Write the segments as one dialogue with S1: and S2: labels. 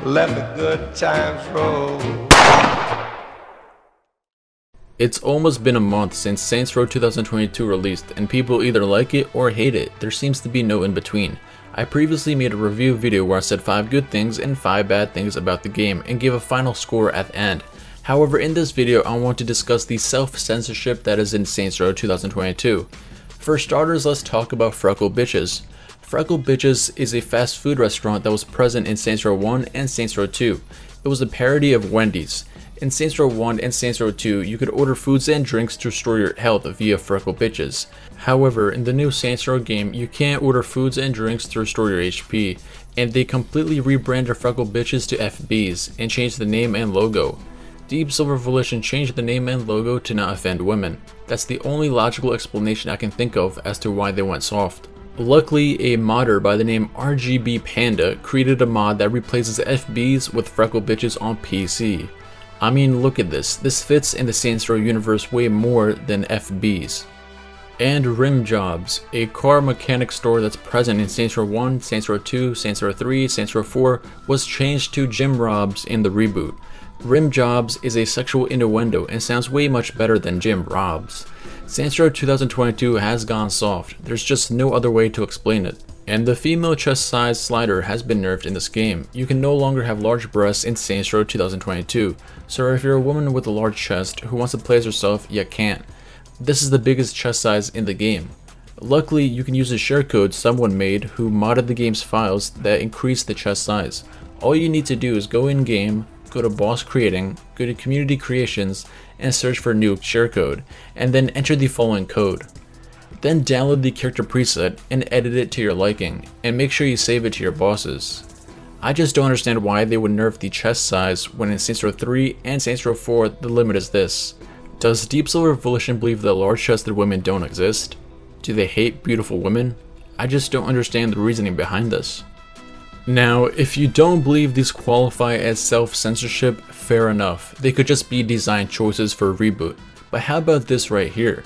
S1: let the good times roll.
S2: It's almost been a month since Saints Row 2022 released, and people either like it or hate it. There seems to be no in between. I previously made a review video where I said 5 good things and 5 bad things about the game and gave a final score at the end. However, in this video I want to discuss the self-censorship that is in Saints Row 2022. For starters, let's talk about Freckle Bitches. Freckle Bitches is a fast food restaurant that was present in Saints Row 1 and Saints Row 2. It was a parody of Wendy's. In Saints Row 1 and Saints Row 2, you could order foods and drinks to restore your health via Freckle Bitches. However, in the new Saints Row game, you can't order foods and drinks to restore your HP, and they completely rebranded Freckle Bitches to FBs and changed the name and logo. Deep Silver Volition changed the name and logo to not offend women. That's the only logical explanation I can think of as to why they went soft. Luckily, a modder by the name RGB Panda created a mod that replaces FBs with Freckle Bitches on PC. I mean, look at this. This fits in the Saints Row universe way more than FBs. And Rim Jobs, a car mechanic store that's present in Saints Row 1, Saints Row 2, Saints Row 3, Saints Row 4, was changed to Gym Robs in the reboot. Rim Jobs is a sexual innuendo and sounds way much better than Gym Robs. Saints Row 2022 has gone soft. There's just no other way to explain it. And the female chest size slider has been nerfed in this game. You can no longer have large breasts in Saints Row 2022, so if you're a woman with a large chest who wants to play as herself, you can't. This is the biggest chest size in the game. Luckily, you can use a share code someone made who modded the game's files that increase the chest size. All you need to do is go in game, go to boss creating, go to community creations, and search for new share code, and then enter the following code. Then download the character preset and edit it to your liking, and make sure you save it to your bosses. I just don't understand why they would nerf the chest size when in Saints Row 3 and Saints Row 4 the limit is this. Does Deep Silver Volition believe that large-chested women don't exist? Do they hate beautiful women? I just don't understand the reasoning behind this. Now, if you don't believe these qualify as self-censorship, fair enough. They could just be design choices for a reboot. But how about this right here?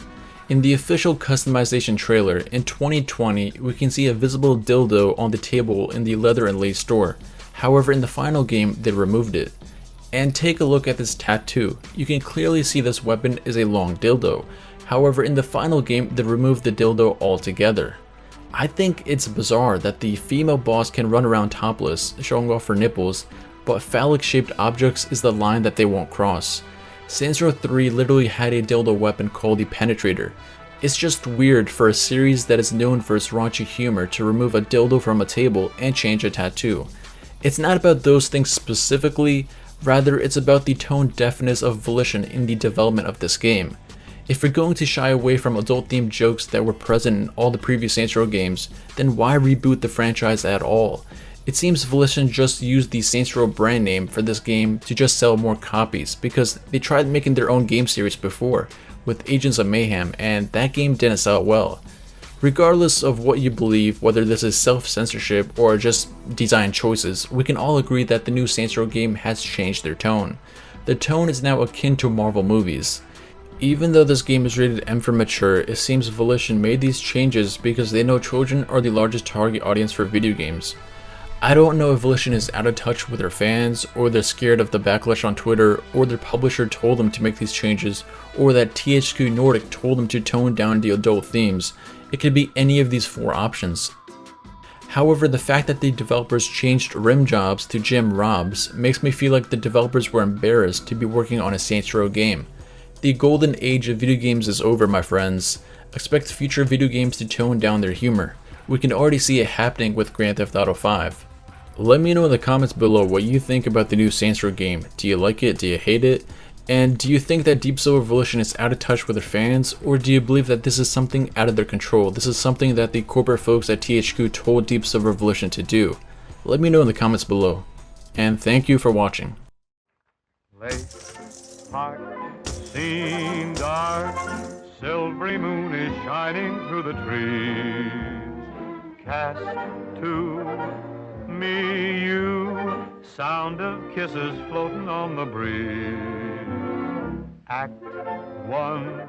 S2: In the official customization trailer, in 2020, we can see a visible dildo on the table in the leather and lace store. However, in the final game, they removed it. And take a look at this tattoo. You can clearly see this weapon is a long dildo. However, in the final game, they removed the dildo altogether. I think it's bizarre that the female boss can run around topless, showing off her nipples, but phallic-shaped objects is the line that they won't cross. Saints Row 3 literally had a dildo weapon called the Penetrator. It's just weird for a series that is known for its raunchy humor to remove a dildo from a table and change a tattoo. It's not about those things specifically, rather it's about the tone deafness of Volition in the development of this game. If you're going to shy away from adult-themed jokes that were present in all the previous Saints Row games, then why reboot the franchise at all? It seems Volition just used the Saints Row brand name for this game to just sell more copies because they tried making their own game series before, with Agents of Mayhem, and that game didn't sell well. Regardless of what you believe, whether this is self-censorship or just design choices, we can all agree that the new Saints Row game has changed their tone. The tone is now akin to Marvel movies. Even though this game is rated M for mature, it seems Volition made these changes because they know children are the largest target audience for video games. I don't know if Volition is out of touch with their fans, or they're scared of the backlash on Twitter, or their publisher told them to make these changes, or that THQ Nordic told them to tone down the adult themes. It could be any of these 4 options. However, the fact that the developers changed Rim Jobs to Gym Robs makes me feel like the developers were embarrassed to be working on a Saints Row game. The golden age of video games is over, my friends. Expect future video games to tone down their humor. We can already see it happening with Grand Theft Auto 5. Let me know in the comments below what you think about the new Saints Row game. Do you like it? Do you hate it? And do you think that Deep Silver Volition is out of touch with their fans? Or do you believe that this is something out of their control? This is something that the corporate folks at THQ told Deep Silver Volition to do? Let me know in the comments below. And thank you for watching.
S3: Lake Park seemed dark, silvery moon is shining through the trees. Cast to me you, sound of kisses floating on the breeze. Act 1,